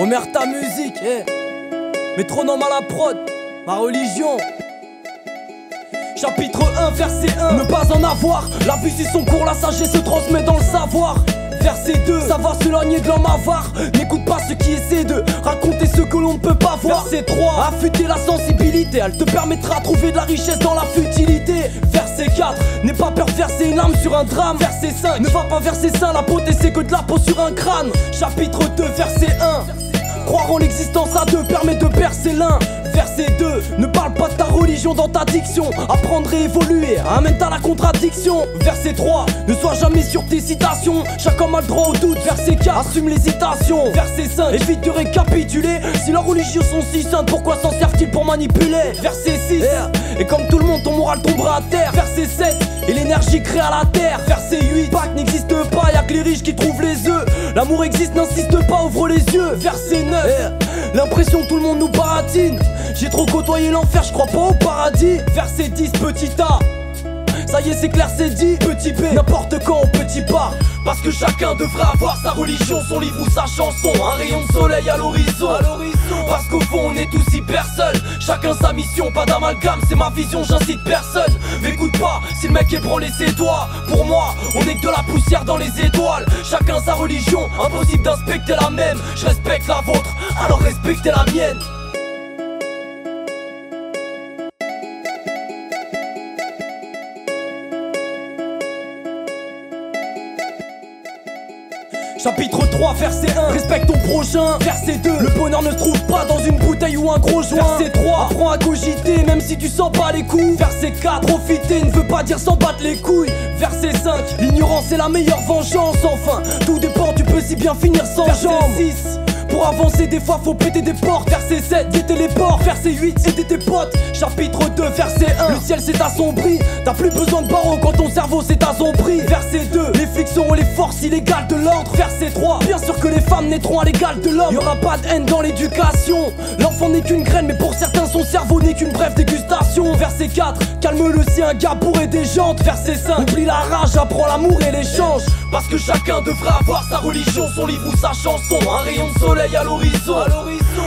Omer ta musique, métronome à la prod, ma religion. Chapitre 1, verset 1. Ne pas en avoir, la vie suit son cours, la sagesse se transmet dans le savoir. Verset 2, savoir s'éloigner de l'homme avare. N'écoute pas ceux qui essaient de raconter ce que l'on ne peut pas voir. Verset 3, affûter la sensibilité, elle te permettra de trouver de la richesse dans la futilité. Verset 4, n'aie pas peur de verser une âme sur un drame. Verset 5, ne va pas verser ça, la beauté c'est que de la peau sur un crâne. Chapitre 2, verset 1, croire en l'existence à deux permet de percer l'un. Verset 2, ne parle pas de ta religion dans ta diction. Apprendre et évoluer amène à la contradiction. Verset 3, ne sois jamais sur tes citations. Chaque homme a le droit au doute. Verset 4, assume l'hésitation. Verset 5, évite de récapituler. Si leurs religions sont si saintes, pourquoi s'en servent-ils pour manipuler? Verset 6, et comme tout le monde ton moral tombera à terre. Verset 7, et l'énergie crée à la terre. Verset 8, Pâques n'existe pas, y'a que les riches qui trouvent les œufs. L'amour existe, n'insiste pas, ouvre les yeux. Verset 9, l'impression que tout le monde nous baratine. J'ai trop côtoyé l'enfer, je crois pas au paradis. Verset 10, petit A, ça y est c'est clair c'est dit. Petit B, n'importe quand au petit pas. Parce que chacun devrait avoir sa religion, son livre ou sa chanson. Un rayon de soleil à l'horizon. Parce qu'au fond on est tous hyper seuls. Chacun sa mission, pas d'amalgame, c'est ma vision, j'incite personne. M'écoute pas, si le mec est branlé ses doigts. Pour moi, on est que de la poussière dans les étoiles. Chacun sa religion, impossible d'inspecter la même. Je respecte la vôtre, alors respectez la mienne. Chapitre 3, verset 1, respecte ton prochain. Verset 2, le bonheur ne se trouve pas dans une bouteille ou un gros joint. Verset 3, apprends à cogiter même si tu sens pas les coups. Verset 4, profiter ne veut pas dire s'en battre les couilles. Verset 5, l'ignorance est la meilleure vengeance. Enfin, tout dépend, tu peux si bien finir sans jambes. Verset 6, pour avancer des fois faut péter des portes. Verset 7, guetter les ports. Verset 8, aider tes potes. Chapitre 2, verset 1, le ciel s'est assombri. T'as plus besoin de barreaux quand ton cerveau s'est assombri. Verset 2, les fictions et les forces illégales de l'ordre. Verset 3, bien sûr que les femmes naîtront à l'égal de l'homme. Y'aura pas de haine dans l'éducation. L'enfant n'est qu'une graine mais pour certains son cerveau n'est qu'une brève dégustation. Verset 4, calme-le si un gars bourré des jantes. Verset 5, oublie la rage, apprends l'amour et l'échange. Parce que chacun devrait avoir sa religion, son livre ou sa chanson. Un rayon de soleil à l'horizon.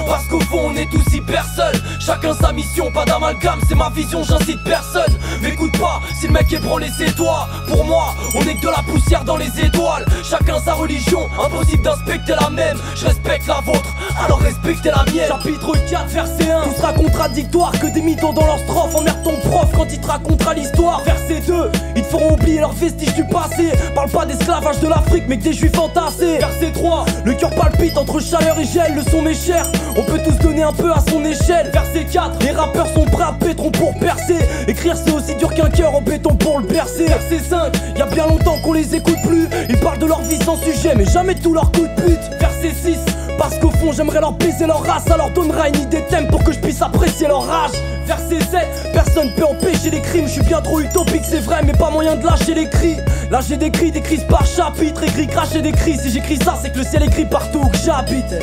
Parce qu'au fond on est tous hyper seuls. Chacun sa mission, pas d'amalgame, c'est ma vision, j'incite personne. M'écoute pas, si le mec est branlé ses doigts. Pour moi, on est que de la poussière dans les étoiles. Chacun sa religion, impossible d'inspecter la même. Je respecte la vôtre, alors respectez la mienne. Chapitre 4, verset 1, tout sera contradictoire. Que des mythos dans leur strophe, emmerde ton prof quand il te racontera l'histoire. Verset 2, ils te feront oublier leurs vestiges du passé. Parle pas d'esclavage de l'Afrique mais que des juifs entassés. Verset 3, le cœur palpite entre chaleur et gel. Le son m'est cher, on peut tous donner un peu à son échelle. Verset 4, les rappeurs sont prêts à pétron pour percer. Écrire c'est aussi dur qu'un cœur en béton pour le percer. Verset 5, y'a bien longtemps qu'on les écoute plus. Ils parlent de leur vie sans sujet mais jamais de tout leur coup de pute. Verset 6, parce qu'au fond j'aimerais leur baiser leur race. Ça leur donnera une idée thème pour que je puisse apprécier leur rage. Verset 7, personne peut empêcher les crimes. Je suis bien trop utopique c'est vrai mais pas moyen de lâcher les cris. Là j'ai des cris par chapitre. Écrit cracher des cris, si j'écris ça c'est que le ciel écrit partout où que j'habite.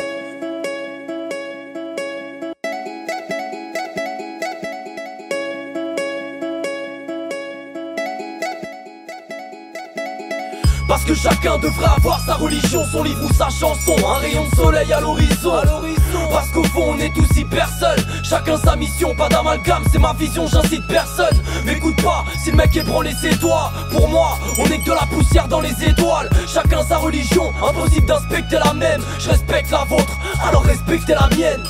Parce que chacun devrait avoir sa religion, son livre ou sa chanson. Un rayon de soleil à l'horizon. Parce qu'au fond on est tous hyper seuls. Chacun sa mission, pas d'amalgame, c'est ma vision, j'incite personne. M'écoute pas, si le mec est branlé ses doigts. Pour moi, on est que de la poussière dans les étoiles. Chacun sa religion, impossible d'inspecter la même. Je respecte la vôtre, alors respectez la mienne.